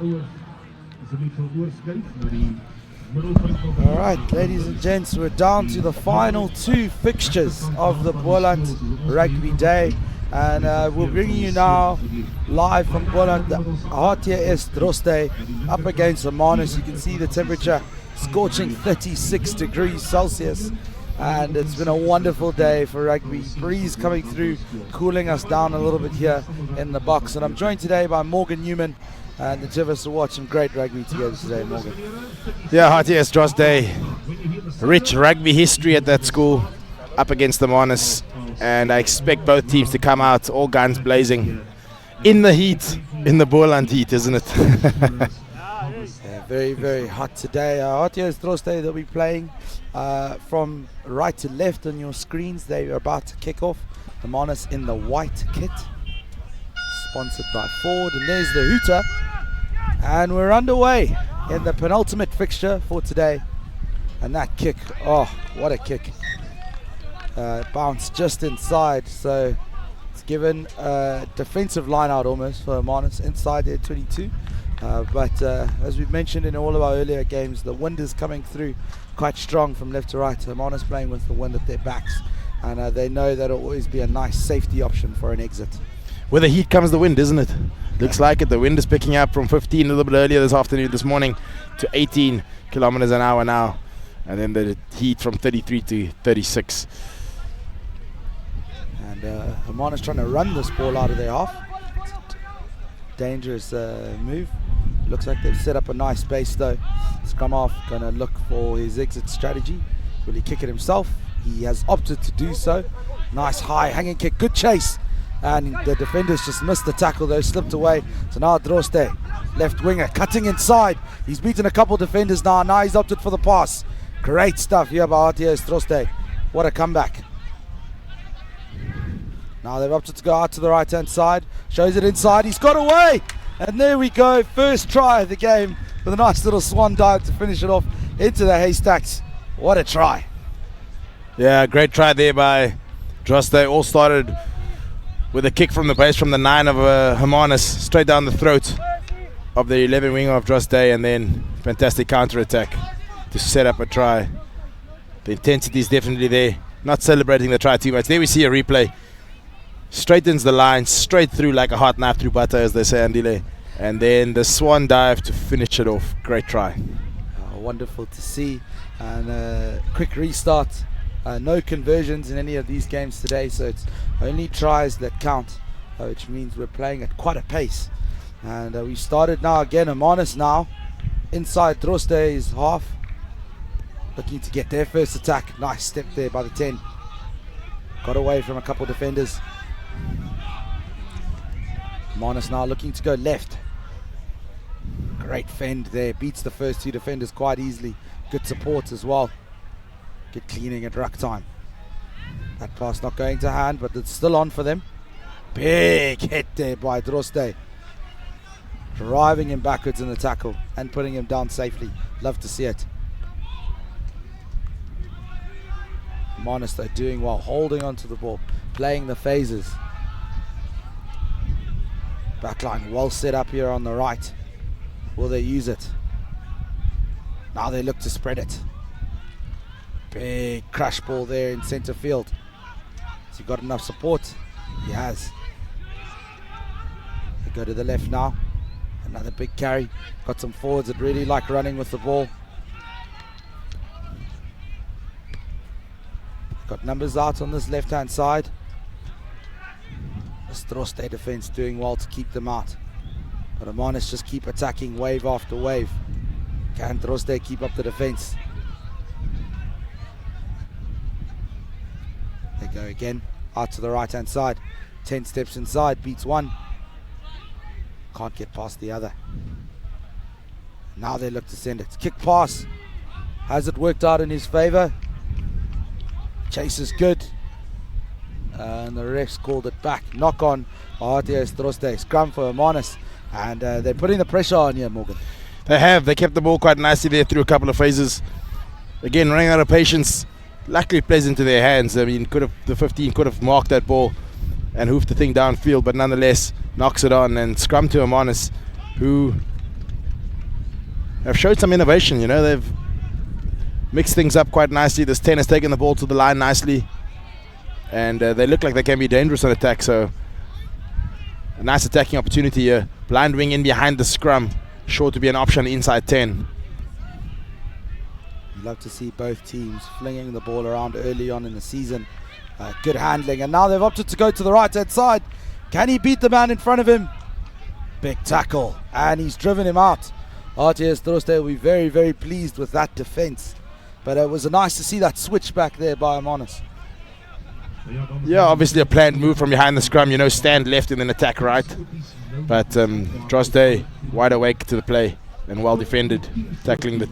All right, ladies and gents, we're down to the final two fixtures of the Boland Rugby Day, and we're bringing you now live from Boland, the HTS Drosty up against Hermanus. You can see the temperature scorching 36 degrees Celsius, and it's been a wonderful day for rugby. Breeze coming through, cooling us down a little bit here in the box, and I'm joined today by Morgan Newman, and the two of us will watch some great rugby together today. Morgan. Yeah, HTS Drosty, rich rugby history at that school, up against the Hermanus, and I expect both teams to come out all guns blazing in the heat, in the Boland heat, isn't it? Yeah, very, very hot today. HTS Drosty, they'll be playing from right to left on your screens. They are about to kick off. The Hermanus in the white kit, sponsored by Ford, and there's the hooter, and we're underway in the penultimate fixture for today. And that kick, oh, what a kick. Bounced just inside, so it's given a defensive line out almost for Hermanus inside their 22. But as we've mentioned in all of our earlier games, the wind is coming through quite strong from left to right. Hermanus playing with the wind at their backs, and they know that it'll always be a nice safety option for an exit. With the heat comes the wind, isn't it? Looks like it. The wind is picking up from 15 a little bit earlier this morning to 18 kilometers an hour now, and then the heat from 33 to 36. And Hermanus trying to run this ball out of their half. Dangerous move. Looks like they've set up a nice base though. Scrum half gonna look for his exit strategy. Will he kick it himself? He has opted to do so. Nice high hanging kick, good chase. And the defenders just missed the tackle though, slipped away. So now Drosty, left winger, cutting inside. He's beaten a couple defenders now. Now he's opted for the pass. Great stuff here by HTS Drosty. What a comeback. Now they've opted to go out to the right hand side. Shows it inside, he's got away. And there we go, first try of the game with a nice little swan dive to finish it off into the haystacks. What a try. Yeah, great try there by Drosty. All started with a kick from the base from the 9 of Hermanus, straight down the throat of the 11 winger of Drosty, and then fantastic counter attack to set up a try. The intensity is definitely there. Not celebrating the try too much. There we see a replay. Straightens the line straight through like a hot knife through butter, as they say, Andile. And then the swan dive to finish it off. Great try. Wonderful to see. And quick restart. No conversions in any of these games today, so it's only tries that count, which means we're playing at quite a pace. And we started now again. Hermanus now inside Drosty's half, looking to get their first attack. Nice step there by the 10. Got away from a couple defenders. Hermanus now looking to go left. Great fend there, beats the first two defenders quite easily. Good support as well. Good cleaning at ruck time. That pass not going to hand, but it's still on for them. Big hit there by Drosty. Driving him backwards in the tackle and putting him down safely. Love to see it. Hermanus though doing well, holding onto the ball, playing the phases. Backline well set up here on the right. Will they use it? Now they look to spread it. Big crash ball there in centre field. Has he got enough support? He has. They go to the left now. Another big carry. Got some forwards that really like running with the ball. Got numbers out on this left hand side. The Drosty defense doing well to keep them out. But Hermanus just keep attacking wave after wave. Can Drosty keep up the defense? They go again, out to the right hand side. 10 steps inside, beats one. Can't get past the other. Now they look to send it. Kick pass. Has it worked out in his favor? Chase is good. And the refs called it back. Knock on HTS Drosty. Scrum for Hermanus. And they're putting the pressure on here, Morgan. They have. They kept the ball quite nicely there through a couple of phases. Again, running out of patience. Luckily plays into their hands. I mean, the 15 could have marked that ball and hoofed the thing downfield, but nonetheless knocks it on. And scrum to Hermanus, who have showed some innovation. You know, they've mixed things up quite nicely. This 10 has taken the ball to the line nicely, and they look like they can be dangerous on attack. So a nice attacking opportunity here. Blind wing in behind the scrum, sure to be an option inside 10. You'd love to see both teams flinging the ball around early on in the season. Good handling, and now they've opted to go to the right hand side. Can he beat the man in front of him? Big tackle, and he's driven him out. HTS Drosty will be very, very pleased with that defense. But it was nice to see that switch back there by Hermanus. Yeah, obviously a planned move from behind the scrum. You know, stand left and then attack right. But Drosty wide awake to the play and well defended, tackling the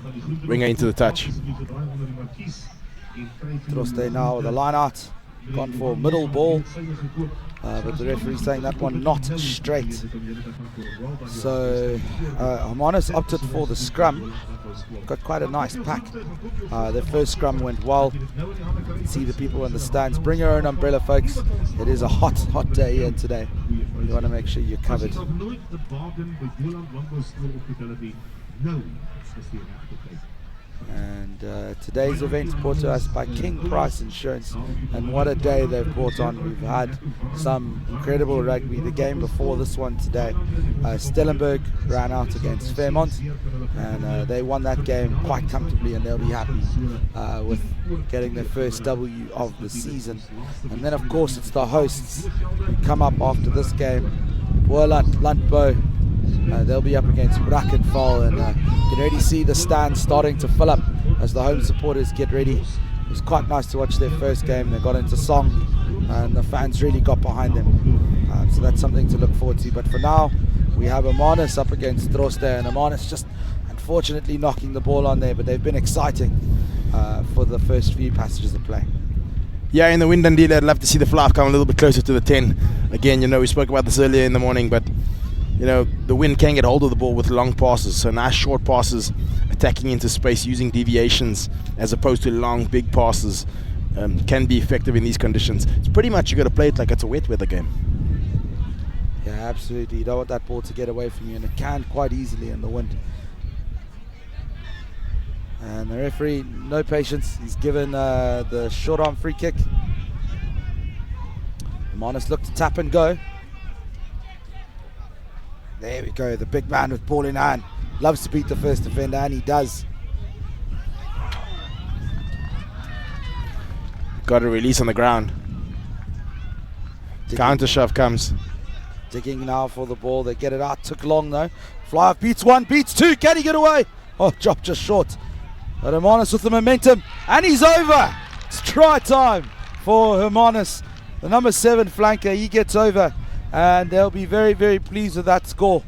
winger into the touch. Drosty now with a line out, gone for middle ball, but the referee saying that one not straight. So Hermanus opted for the scrum. Got quite a nice pack. Their first scrum went well. You can see the people in the stands. Bring your own umbrella, folks. It is a hot, hot day here today. You want to make sure you're covered. And today's event brought to us by King Price Insurance, and what a day they've brought on. We've had some incredible rugby. The game before this one today, Stellenberg ran out against Fairmont, and they won that game quite comfortably, and they'll be happy with getting their first W of the season. And then of course it's the hosts who come up after this game, Boland, Lanbouskool. They'll be up against Brackenfall, and you can already see the stands starting to fill up as the home supporters get ready. It was quite nice to watch their first game. They got into song and the fans really got behind them, so that's something to look forward to. But for now we have Hermanus up against Drosty, and Hermanus just unfortunately knocking the ball on there, but they've been exciting for the first few passages of play. Yeah, in the wind indeed. I'd love to see the fly come a little bit closer to the 10. Again, you know, we spoke about this earlier in the morning, but you know, the wind can get hold of the ball with long passes. So nice short passes, attacking into space using deviations as opposed to long big passes can be effective in these conditions. It's pretty much you got to play it like it's a wet weather game. Yeah, absolutely. You don't want that ball to get away from you, and it can quite easily in the wind. And the referee, no patience. He's given the short arm free kick. Hermanus looked to tap and go. There we go, the big man with ball in hand. Loves to beat the first defender, and he does. Got a release on the ground. Counter shove comes. Digging now for the ball. They get it out. Took long though. Fly off, beats one, beats two. Can he get away? Oh, drop just short. But Hermanus with the momentum, and he's over. It's try time for Hermanus. The number 7 flanker, he gets over, and they'll be very, very pleased with that score.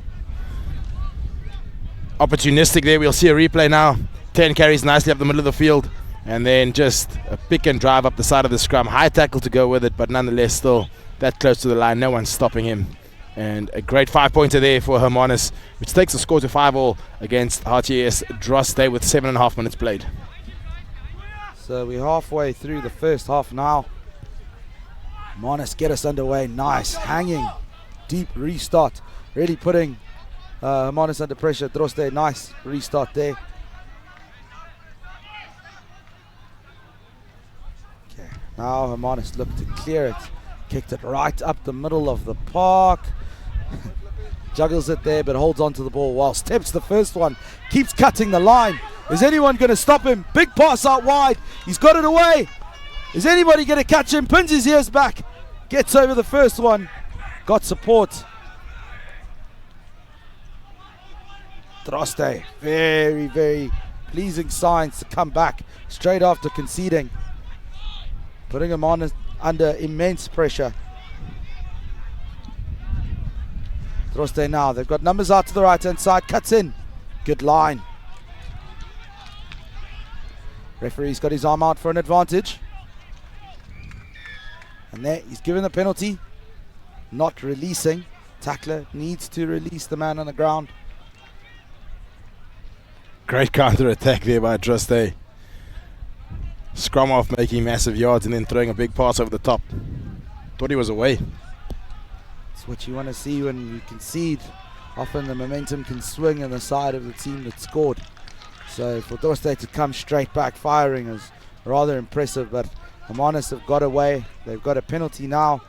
Opportunistic there. We'll see a replay now. 10 carries nicely up the middle of the field, and then just a pick and drive up the side of the scrum. High tackle to go with it, but nonetheless still that close to the line. No one's stopping him. And a great 5-pointer there for Hermanus, which takes the score to 5-all against HTS Drosty with 7.5 minutes played. So we're halfway through the first half now. Hermanus get us underway. Nice hanging deep restart, really putting Hermanus under pressure. Drosty, nice restart there. Okay, now Hermanus looked to clear it, kicked it right up the middle of the park. Juggles it there, but holds on to the ball well. Steps the first one, keeps cutting the line. Is anyone going to stop him? Big pass out wide. He's got it away. Is anybody going to catch him? Pins his ears back. Gets over the first one. Got support. Drosty, very, very pleasing signs to come back straight after conceding. Putting him on under immense pressure. Drosty now, they've got numbers out to the right hand side. Cuts in. Good line. Referee's got his arm out for an advantage. And there, he's given the penalty. Not releasing. Tackler needs to release the man on the ground. Great counter attack there by Drosty. Scrum off, making massive yards, and then throwing a big pass over the top. Thought he was away. It's what you want to see when you concede. Often the momentum can swing on the side of the team that scored. So for Drosty to come straight back firing is rather impressive, but Hermanus have got away. They've got a penalty now.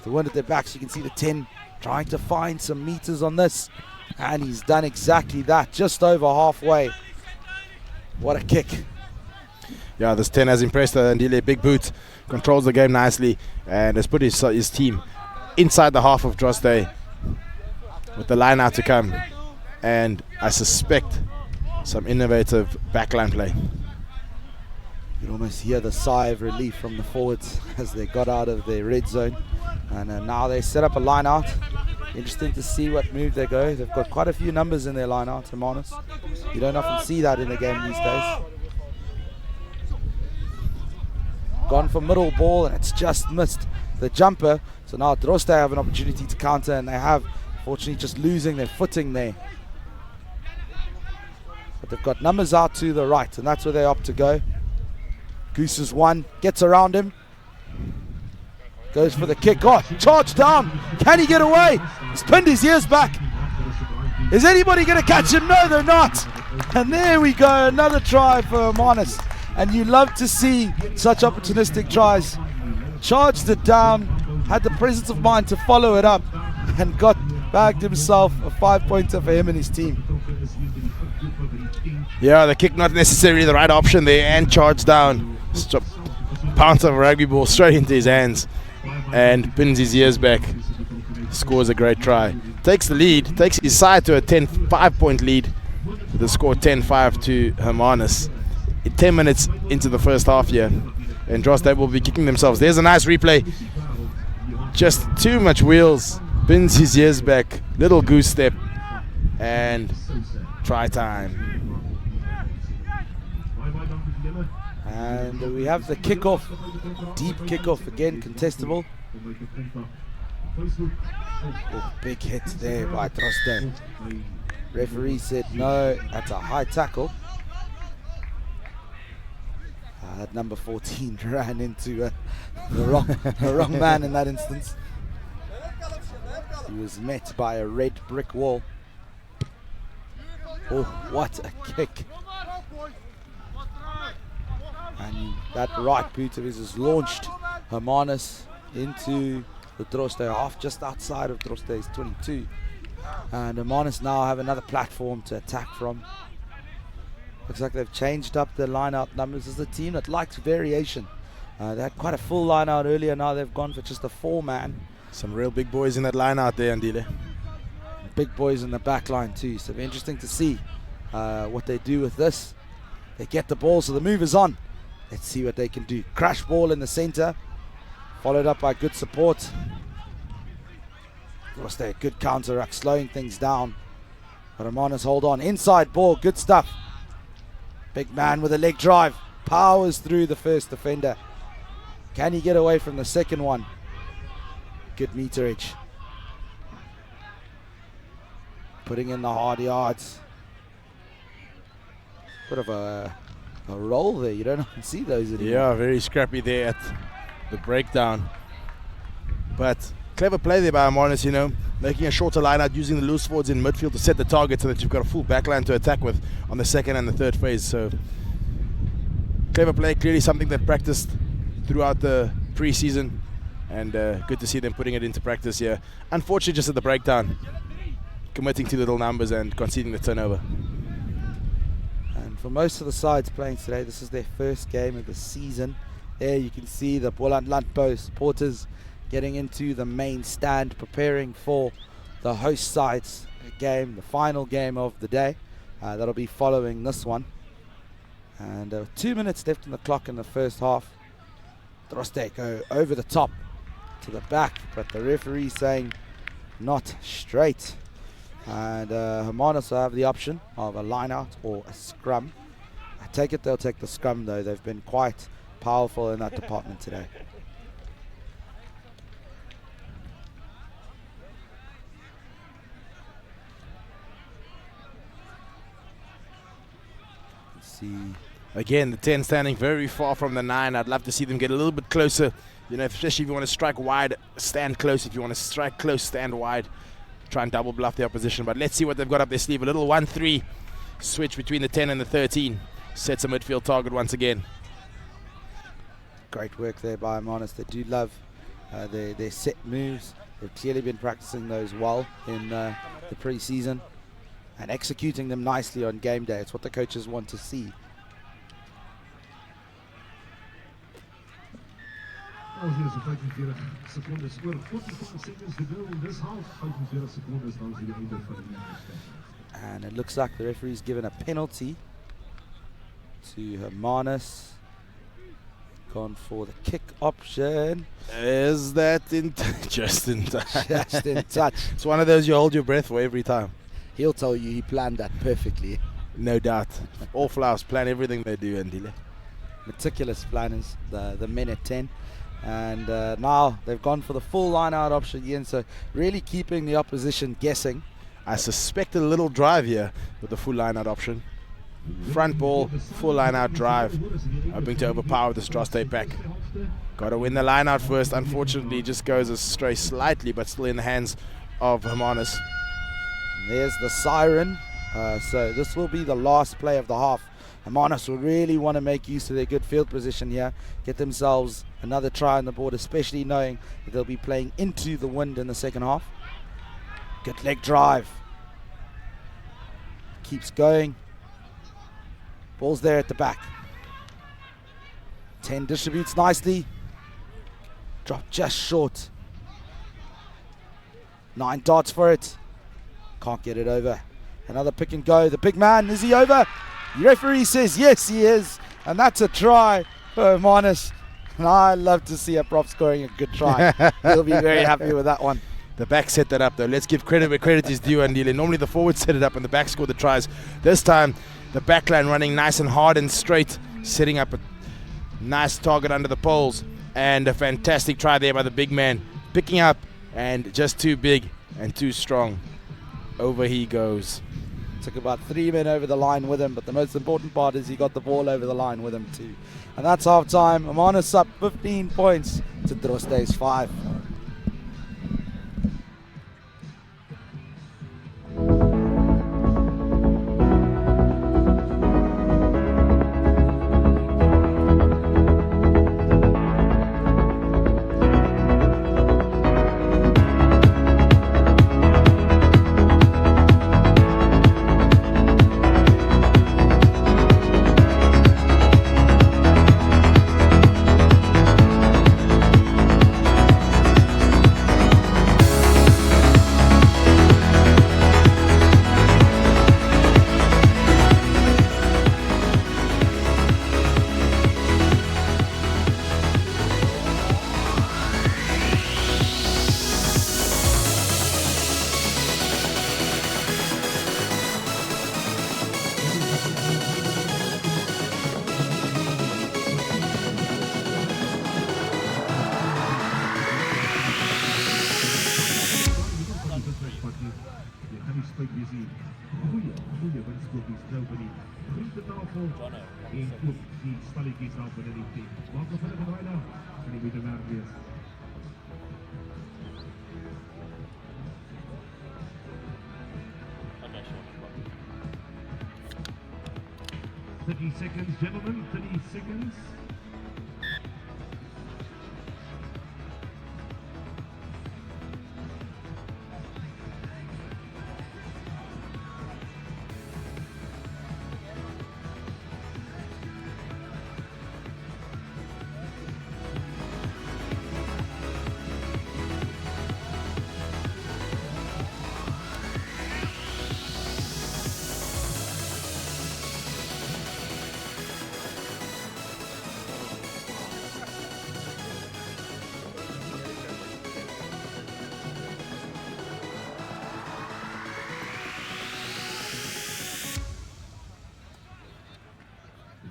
The wind at their backs, you can see the 10 trying to find some meters on this, and he's done exactly that, just over halfway. What a kick. Yeah, this 10 has impressed Ndile. Big boot, controls the game nicely, and has put his team inside the half of Drosty with the line out to come, and I suspect some innovative backline play. You can almost hear the sigh of relief from the forwards as they got out of their red zone. And now they set up a line out. Interesting to see what move they go. They've got quite a few numbers in their line out, Hermanus. You don't often see that in the game these days. Gone for middle ball, and it's just missed the jumper. So now Drosty have an opportunity to counter, and they have, fortunately, just losing their footing there. But they've got numbers out to the right, and that's where they opt to go. Goose is one, gets around him, goes for the kick. Oh, charge down. Can he get away? He's pinned his ears back. Is anybody going to catch him? No, they're not. And there we go, another try for Hermanus. And you love to see such opportunistic tries. Charged it down, had the presence of mind to follow it up, and bagged himself a 5-pointer for him and his team. Yeah, the kick not necessarily the right option there, and charged down. Pounce of a rugby ball straight into his hands and pins his ears back. Scores a great try. Takes the lead, takes his side to a 5-point lead. The score 10-5 to Hermanus. 10 minutes into the first half here, and Drosty will be kicking themselves. There's a nice replay. Just too much wheels. Pins his ears back. Little goose step, and try time. And we have the kickoff, deep kickoff again, contestable. Oh, big hit there by Drosty. Referee said no, that's a high tackle. That number 14 ran into the wrong man in that instance. He was met by a red brick wall. Oh, what a kick. And that right boot of his has launched Hermanus into the Drosty half, just outside of Drosty's 22. And Hermanus now have another platform to attack from. Looks like they've changed up the line-out numbers. This is a team that likes variation. They had quite a full line-out earlier. Now they've gone for just a 4-man. Some real big boys in that line-out there, Ndile. Big boys in the back line too. So it'll be interesting to see what they do with this. They get the ball, so the move is on. Let's see what they can do. Crash ball in the center, followed up by good support. Drosty, a good counter ruck, slowing things down. But Hermanus hold on. Inside ball, good stuff. Big man with a leg drive. Powers through the first defender. Can he get away from the second one? Good meterage. Putting in the hard yards. Bit of a roll there. You don't often see those anymore. Yeah, very scrappy there at the breakdown. But clever play there by Hermanus, you know, making a shorter line out, using the loose forwards in midfield to set the target so that you've got a full backline to attack with on the second and the third phase. So clever play, clearly something they've practiced throughout the pre-season, and good to see them putting it into practice here. Unfortunately, just at the breakdown, committing to little numbers and conceding the turnover. And for most of the sides playing today, this is their first game of the season. There you can see the Boland Lanbouskool supporters getting into the main stand, preparing for the host side's game, the final game of the day. That'll be following this one. And 2 minutes left on the clock in the first half. Drosty go over the top to the back, but the referee saying not straight. And Hermanus will have the option of a line out or a scrum. I take it they'll take the scrum though. They've been quite powerful in that department today. See. Again, the 10 standing very far from the 9. I'd love to see them get a little bit closer. You know, especially if you want to strike wide, stand close. If you want to strike close, stand wide. Try and double bluff the opposition. But let's see what they've got up their sleeve. A little 1-3 switch between the 10 and the 13 sets a midfield target once again. Great work there by Hermanus. They do love their set moves. They've clearly been practicing those well in the pre-season and executing them nicely on game day. It's what the coaches want to see. Als hier is 45 seconden score, 45 seconds to go in this half. 45 secondes dan zie je einde van de wedstrijd. And it looks like the referee's given a penalty to Hermanus. Gone for the kick option. Is that just in touch? Just in touch. It's one of those you hold your breath for every time. He'll tell you he planned that perfectly. No doubt. All Flowers plan everything they do, Andile. Meticulous planners, the men at 10. And now they've gone for the full line-out option again, so really keeping the opposition guessing. I suspect a little drive here with the full line-out option. Front ball, full line-out drive, hoping to overpower this Drosty pack. Got to win the line-out first. Unfortunately, just goes astray slightly, but still in the hands of Hermanus. There's the siren. So this will be the last play of the half. Hermanus will really want to make use of their good field position here, get themselves another try on the board, especially knowing that they'll be playing into the wind in the second half. Good leg drive. Keeps going. Ball's there at the back. 10 distributes nicely. Drop just short. 9 darts for it. Can't get it over. Another pick and go. The big man, is he over? The referee says yes, he is. And that's a try for Hermanus. And I love to see a prop scoring a good try. He'll be very happy with that one. The back set that up though. Let's give credit where credit is due, Andile. Normally the forward set it up and the back scored the tries. This time the back line running nice and hard and straight, setting up a nice target under the poles. And a fantastic try there by the big man. Picking up and just too big and too strong. Over he goes. Took about 3 men over the line with him, but the most important part is he got the ball over the line with him too. And that's half time. Hermanus up 15 points to Drosty's 5. Seconds, gentlemen, 30 seconds.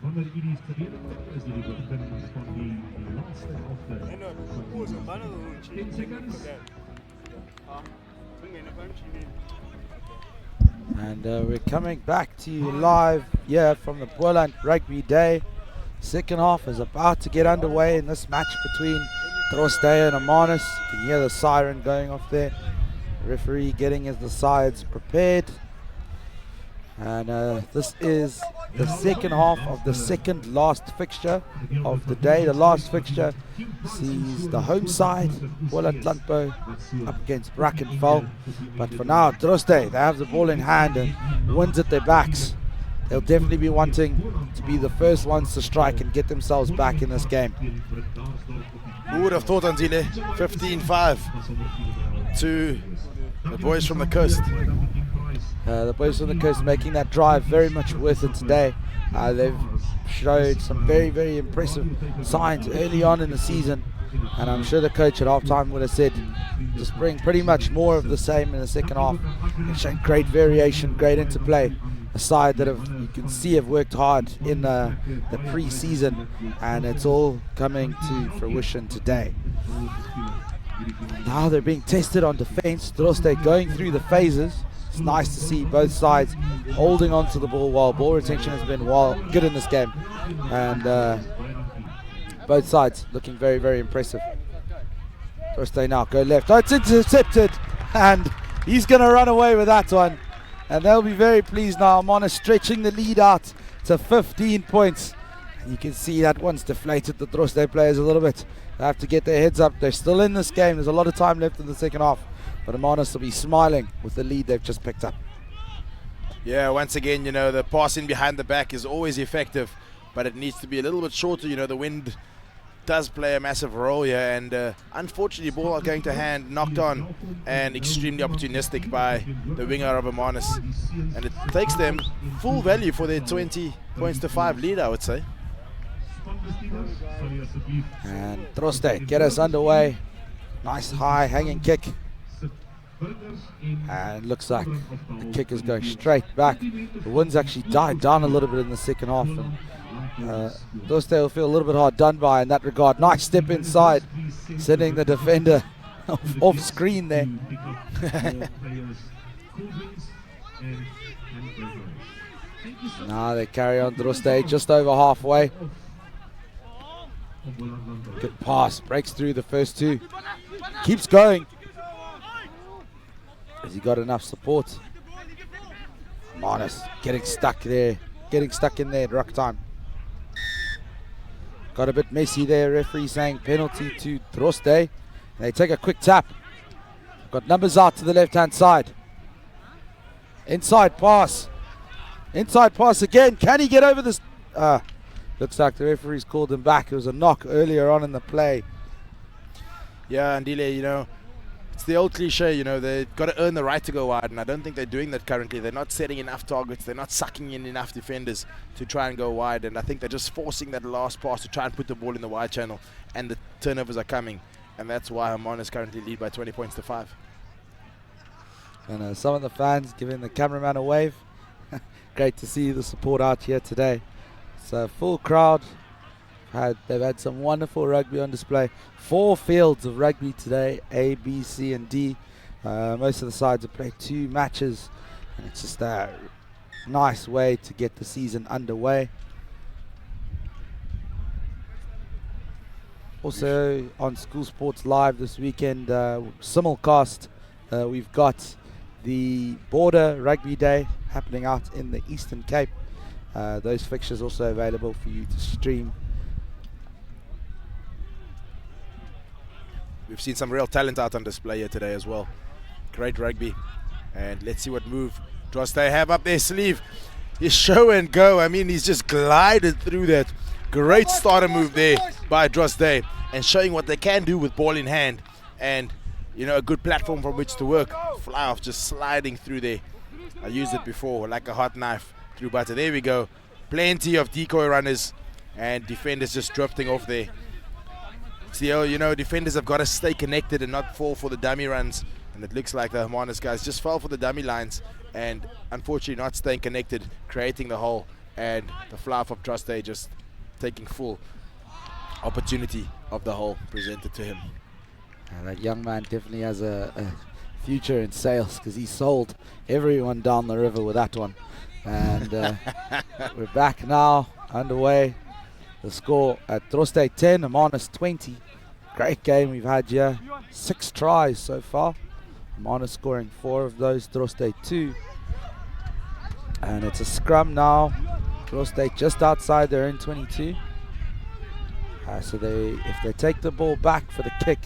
Wanneer jullie stadion is dit het begin van die laatste helft. 10 seconds. And we're coming back to you live here from the Boland Rugbyday. Second half is about to get underway in this match between Drosty and Hermanus. You can hear the siren going off there. The referee getting the sides prepared. And this is the second half of the second last fixture of the day. The last fixture sees the home side, Boland Landbou, up against Brackenfell. But for now, Drosty, they have the ball in hand and wins at their backs. They'll definitely be wanting to be the first ones to strike and get themselves back in this game. Who would have thought, Andile? 15-5 to the boys from the coast. The boys from the coast making that drive very much worth it today. They've showed some very, very impressive signs early on in the season, and I'm sure the coach at halftime would have said just bring pretty much more of the same in the second half. They've shown great variation, great interplay. A side that you can see have worked hard in the pre-season, and it's all coming to fruition today. Now they're being tested on defense. Drosty going through the phases. It's nice to see both sides holding on to the ball well. Ball retention has been good in this game, and both sides looking very, very impressive. Drosty now go left. Oh, it's intercepted, and he's going to run away with that one. And they'll be very pleased now. Hermanus stretching the lead out to 15 points. And you can see that one's deflated the Drosty players a little bit. They have to get their heads up. They're still in this game. There's a lot of time left in the second half. But Hermanus will be smiling with the lead they've just picked up. Yeah, once again, you know, the passing behind the back is always effective, but it needs to be a little bit shorter. You know, the wind does play a massive role here, and unfortunately, ball are going to hand, knocked on, and extremely opportunistic by the winger of Hermanus. And it takes them full value for their 20 points to 5 lead, I would say. And Drosty get us underway. Nice high hanging kick. And it looks like the kick is going straight back. The wind's actually died down a little bit in the second half. And Drosty will feel a little bit hard done by in that regard. Nice step inside, sending the defender off screen there. Now they carry on. Drosty just over halfway. Good pass, breaks through the first two. Keeps going. Has he got enough support? Hermanus getting stuck there. Getting stuck in there at ruck time. Got a bit messy there. Referee saying penalty to Drosty. They take a quick tap. Got numbers out to the left-hand side. Inside pass. Inside pass again. Can he get over this? Looks like the referee's called him back. It was a knock earlier on in the play. Yeah, Andile, you know, it's the old cliche, you know, they've got to earn the right to go wide, and I don't think they're doing that currently. They're not setting enough targets. They're not sucking in enough defenders to try and go wide, and I think they're just forcing that last pass to try and put the ball in the wide channel, and the turnovers are coming, and that's why Hermanus currently lead by 20 points to 5. And some of the fans giving the cameraman a wave. Great to see the support out here today. It's a full crowd. They've had some wonderful rugby on display. 4 fields of rugby today, A, B, C, and D. Most of the sides have played 2 matches, and it's just a nice way to get the season underway. Also on School Sports Live this weekend, simulcast, we've got the Border Rugbyday happening out in the Eastern Cape. Those fixtures also available for you to stream. We've seen some real talent out on display here today as well. Great rugby. And let's see what move Drosty have up their sleeve. His show and go. I mean, he's just glided through that. Great starter move there by Drosty, and showing what they can do with ball in hand. And, you know, a good platform from which to work. Fly off just sliding through there. I used it before like a hot knife through butter. There we go. Plenty of decoy runners and defenders just drifting off there. So, you know, defenders have got to stay connected and not fall for the dummy runs. And it looks like the Hermanus guys just fell for the dummy lines and unfortunately not staying connected, creating the hole. And the fly-off of Drosty just taking full opportunity of the hole presented to him. That young man definitely has a future in sales, because he sold everyone down the river with that one. And we're back now, underway. The score at Drosty 10, Hermanus 20. Great game we've had here. 6 tries so far. Hermanus scoring 4 of those, Drosty 2. And it's a scrum now. Drosty just outside their own 22. So if they take the ball back for the kick,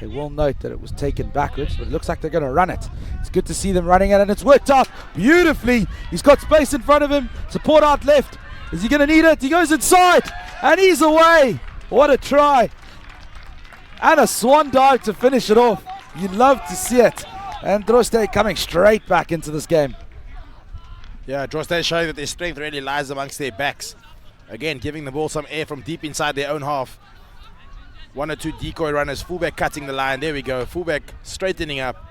they will note that it was taken backwards, but it looks like they're going to run it. It's good to see them running it, and it's worked out beautifully. He's got space in front of him. Support out left. Is he going to need it? He goes inside, and he's away. What a try. And a swan dive to finish it off. You'd love to see it. And Drosty coming straight back into this game. Yeah, Drosty showing that their strength really lies amongst their backs. Again, giving the ball some air from deep inside their own half. 1 or 2 decoy runners, fullback cutting the line. There we go, fullback straightening up.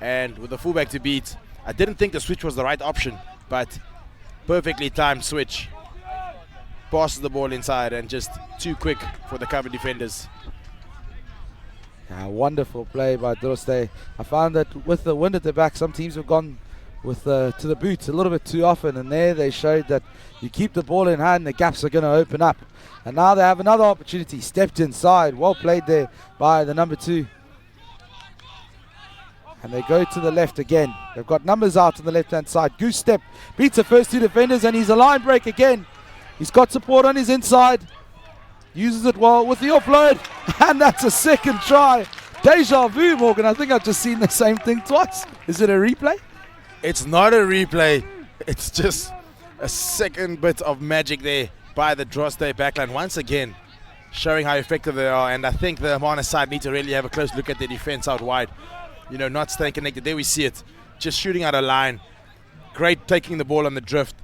And with the fullback to beat, I didn't think the switch was the right option, but perfectly timed switch. Passes the ball inside and just too quick for the cover defenders. Yeah, wonderful play by Drosty. I found that with the wind at the back, some teams have gone with to the boots a little bit too often, and there they showed that you keep the ball in hand, the gaps are going to open up. And now they have another opportunity. Stepped inside. Well played there by the number 2. And they go to the left again. They've got numbers out on the left-hand side. Goose step beats the first 2 defenders, and he's a line break again. He's got support on his inside. Uses it well with the offload. And that's a second try. Deja vu, Morgan. I think I've just seen the same thing twice. Is it a replay? It's not a replay. It's just a second bit of magic there by the Drosty backline. Once again, showing how effective they are. And I think the Hermanus side need to really have a close look at their defense out wide. You know, not staying connected. There we see it. Just shooting out a line. Great taking the ball on the drift.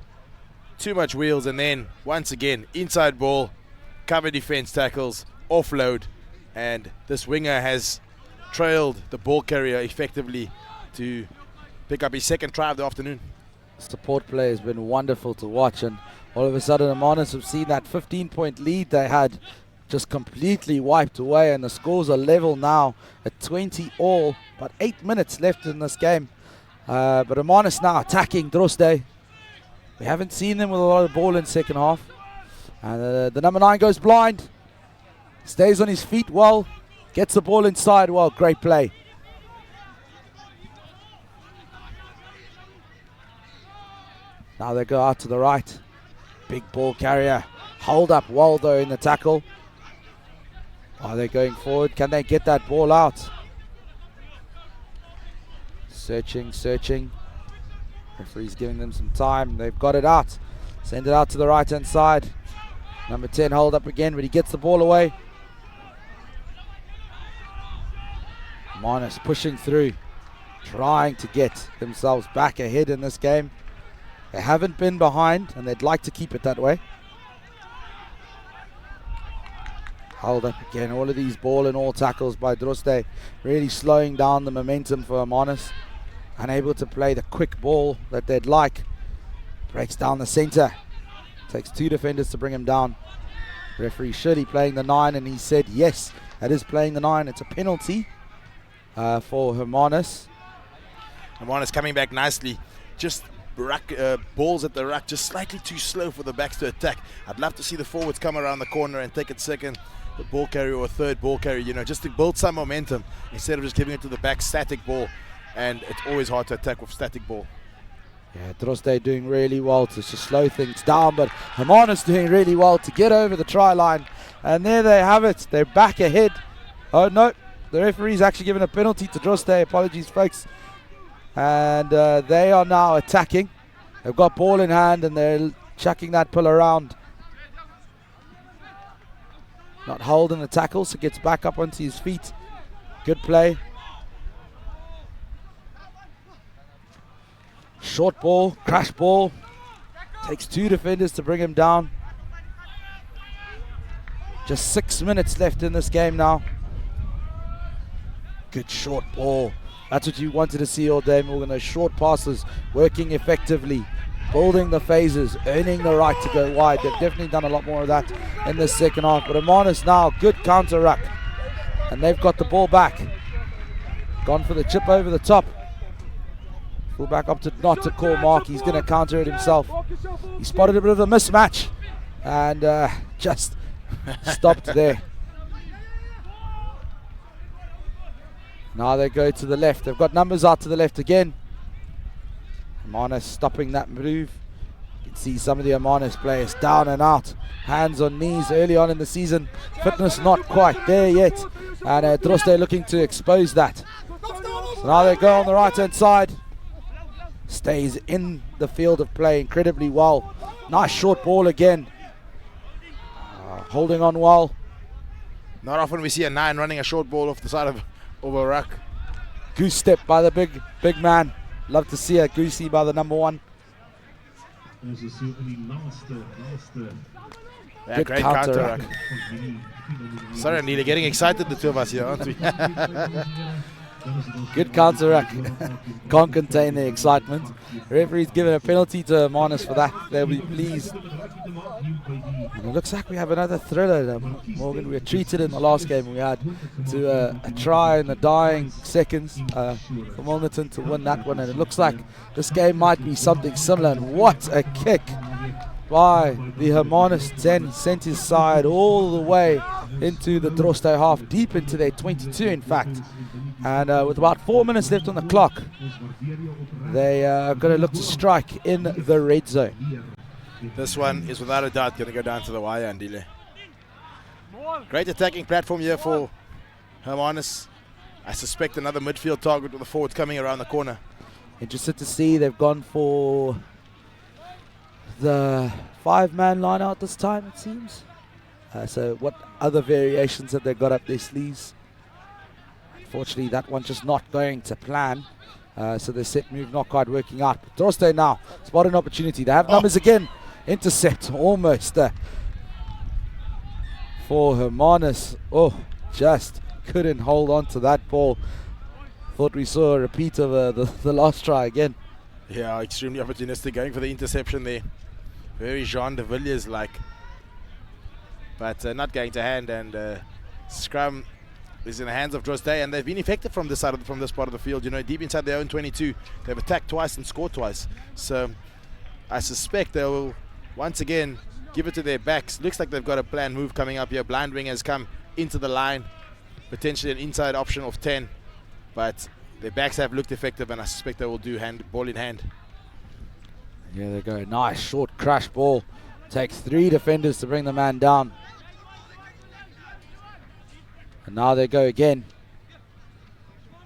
Too much wheels. And then, once again, inside ball. Cover defense tackles. Offload. And this winger has trailed the ball carrier effectively to pick up his second try of the afternoon. Support play has been wonderful to watch, and all of a sudden Hermanus have seen that 15-point lead they had just completely wiped away, and the scores are level now at 20 all. About 8 minutes left in this game, but Hermanus now attacking Drosty. We haven't seen them with a lot of ball in second half, and the number 9 goes blind, stays on his feet well, gets the ball inside well. Great play. Now they go out to the right. Big ball carrier. Hold up Waldo in the tackle. Are they going forward? Can they get that ball out? Searching. Referee's giving them some time. They've got it out. Send it out to the right-hand side. Number 10 hold up again, but he gets the ball away. Hermanus pushing through. Trying to get themselves back ahead in this game. They haven't been behind, and they'd like to keep it that way. Hold up again. All of these ball and all tackles by Drosty, really slowing down the momentum for Hermanus. Unable to play the quick ball that they'd like. Breaks down the center. Takes 2 defenders to bring him down. Referee Shirley playing the 9, and he said yes, that is playing the 9. It's a penalty for Hermanus. Hermanus coming back nicely. Just ruck, balls at the ruck, just slightly too slow for the backs to attack. I'd love to see the forwards come around the corner and take it second the ball carrier or third ball carrier, you know, just to build some momentum instead of just giving it to the back static ball. And it's always hard to attack with static ball. Yeah, Drosty doing really well to slow things down, but Hermanus doing really well to get over the try line. And there they have it. They're back ahead. Oh no, the referee's actually given a penalty to Drosty. Apologies, folks. And they are now attacking. They've got ball in hand and they're chucking that pull around. Not holding the tackle, so gets back up onto his feet. Good play. Short ball, crash ball. Takes 2 defenders to bring him down. Just 6 minutes left in this game now. Good short ball. That's what you wanted to see all day, Morgan. Those short passes working effectively, building the phases, earning the right to go wide. They've definitely done a lot more of that in the second half. But Hermanus now, good counter ruck. And they've got the ball back. Gone for the chip over the top. Full back up to not to call mark. He's going to counter it himself. He spotted a bit of a mismatch and just stopped there. Now they go to the left. They've got numbers out to the left again. Hermanus stopping that move. You can see some of the Hermanus players down and out, hands on knees early on in the season. Fitness not quite there yet, and Drosty looking to expose that. So now they go on the right hand side. Stays in the field of play incredibly well. Nice short ball again. Holding on well. Not often we see a 9 running a short ball off the side of a ruck. Goose step by the big man. Love to see a goosey by the number 1. Yeah, Good great counter counter ruck. ruck. Sorry, I'm nearly getting excited, the two of us here, aren't we? Good counter ruck. Can't contain the excitement. Referee's given a penalty to Hermanus for that. They'll be pleased. And it looks like we have another thriller, Morgan. We were treated in the last game. We had to a try in the dying seconds for Milnerton to win that one. And it looks like this game might be something similar. And what a kick by the Hermanus 10. He sent his side all the way into the Drosty half, deep into their 22 in fact. And with about 4 minutes left on the clock, they are going to look to strike in the red zone. This one is without a doubt going to go down to the wire, Andile. Great attacking platform here for Hermanus. I suspect another midfield target with the forwards coming around the corner. Interested to see they've gone for the 5-man line out this time, it seems. So what other variations have they got up their sleeves? Unfortunately, that one just not going to plan. So the set move not quite working out. But Drosty now spot an opportunity. They have numbers again. Intercept almost for Hermanus. Oh, just couldn't hold on to that ball. Thought we saw a repeat of the last try again. Yeah, extremely opportunistic, going for the interception there. Very Jean de Villiers-like. But not going to hand, and scrum is in the hands of Drosty, and they've been effective from this from this part of the field. You know, deep inside their own 22, they've attacked twice and scored twice. So I suspect they will once again give it to their backs. Looks like they've got a planned move coming up here. Blind wing has come into the line, potentially an inside option of 10, but their backs have looked effective, and I suspect they will do ball in hand. Here they go. Nice short crash ball. Takes 3 defenders to bring the man down. And now they go again.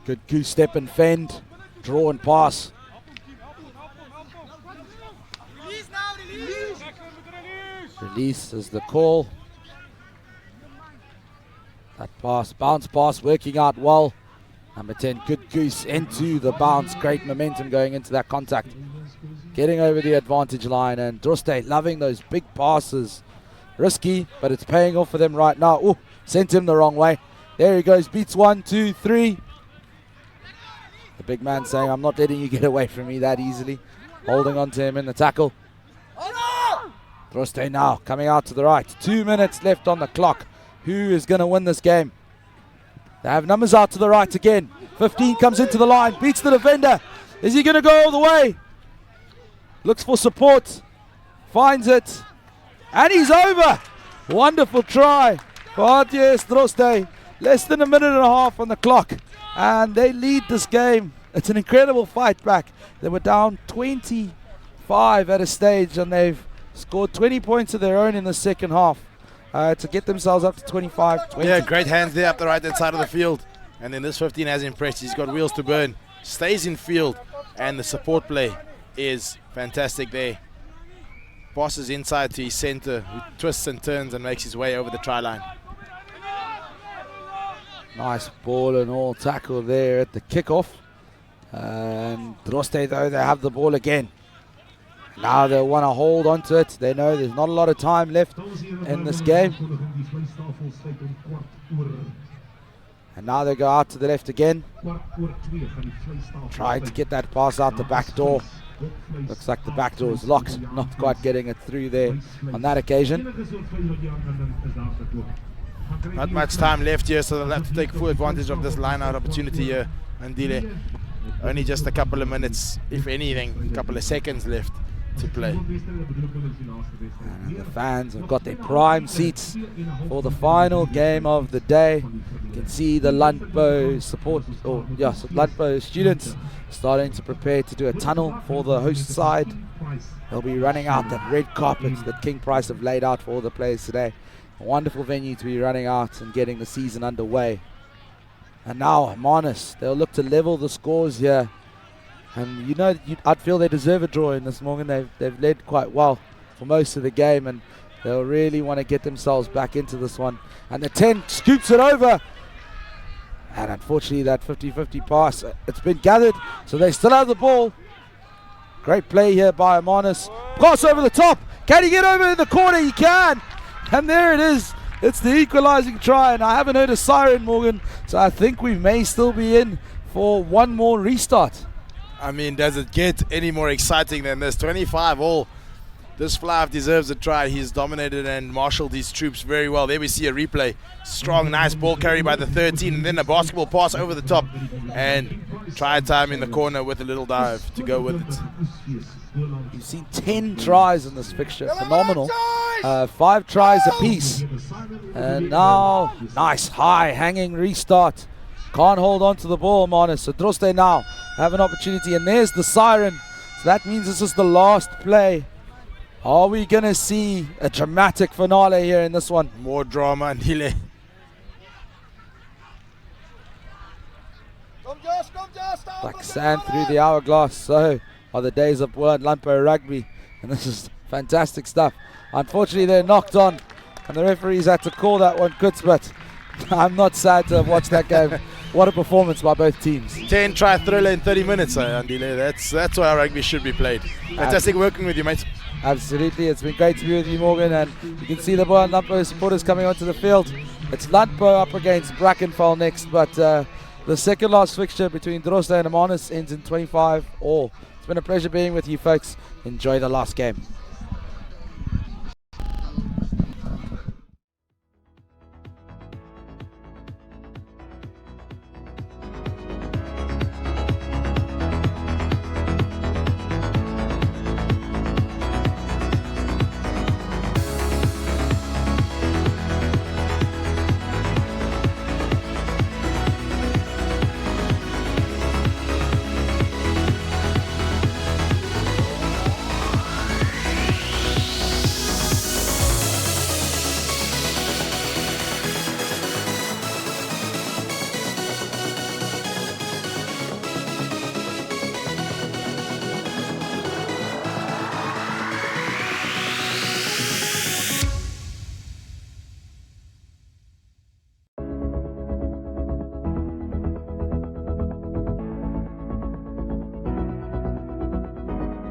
Good goose step and fend. Draw and pass. Release is the call. That pass, bounce pass, working out well. Number 10, good goose into the bounce. Great momentum going into that contact. Getting over the advantage line, and Drosty loving those big passes. Risky, but it's paying off for them right now. Oh, sent him the wrong way. There he goes, beats 1, 2, 3. The big man saying, I'm not letting you get away from me that easily. Holding on to him in the tackle. Drosty now coming out to the right. 2 minutes left on the clock. Who is going to win this game? They have numbers out to the right again. 15 comes into the line, beats the defender. Is he going to go all the way? Looks for support. Finds it. And he's over. Wonderful try for HTS Drosty. Less than a minute and a half on the clock, and they lead this game. It's an incredible fight back. They were down 25 at a stage, and they've scored 20 points of their own in the second half to get themselves up to 25-20. Yeah, great hands there up the right-hand side of the field. And then this 15 has impressed. He's got wheels to burn. Stays in field, and the support play is fantastic there. Passes inside to his center, who twists and turns and makes his way over the try line. Nice ball and all tackle there at the kickoff. And Drosty, though, they have the ball again. Now they want to hold on to it. They know there's not a lot of time left in this game. And now they go out to the left again. Trying to get that pass out the back door. Looks like the back door is locked. Not quite getting it through there on that occasion. Not much time left here, so they'll have to take full advantage of this line-out opportunity here. Andile, only just a couple of minutes, if anything, a couple of seconds left. to play. And the fans have got their prime seats for the final game of the day. You can see the Lanbou Lanbou students starting to prepare to do a tunnel for the host side. They'll be running out that red carpet that King Price have laid out for all the players today. A wonderful venue to be running out and getting the season underway. And now Hermanus, they'll look to level the scores here. And you know, I'd feel they deserve a draw in this morning. They've led quite well for most of the game, and they'll really want to get themselves back into this one. And the 10 scoops it over. And unfortunately that 50-50 pass, it's been gathered, so they still have the ball. Great play here by Hermanus. Pass over the top. Can he get over in the corner? He can. And there it is. It's the equalizing try, and I haven't heard a siren, Morgan, so I think we may still be in for one more restart. I mean, does it get any more exciting than this? 25 all. This fly deserves a try. He's dominated and marshaled his troops very well. There we see a replay. Strong, nice ball carry by the 13, and then a basketball pass over the top. And try time in the corner with a little dive to go with it. You've seen 10 tries in this fixture. Phenomenal. 5 tries apiece. And now, nice high hanging restart. Can't hold on to the ball, Hermanus. So Drosty now have an opportunity, and there's the siren. So that means this is the last play. Are we going to see a dramatic finale here in this one? More drama, Ndile. Like sand through the hourglass. So are the days of Boland Lanbou rugby. And this is fantastic stuff. Unfortunately, they're knocked on. And the referees had to call that one good, but I'm not sad to have watched that game. What a performance by both teams. 10 try thriller in 30 minutes, Andile. That's why rugby should be played. Fantastic working with you, mate. Absolutely, it's been great to be with you, Morgan, and you can see the Boland Lanbou supporters coming onto the field. It's Lanbou up against Brackenfell next, but the second last fixture between Drosty and Hermanus ends in 25 all. It's been a pleasure being with you folks. Enjoy the last game.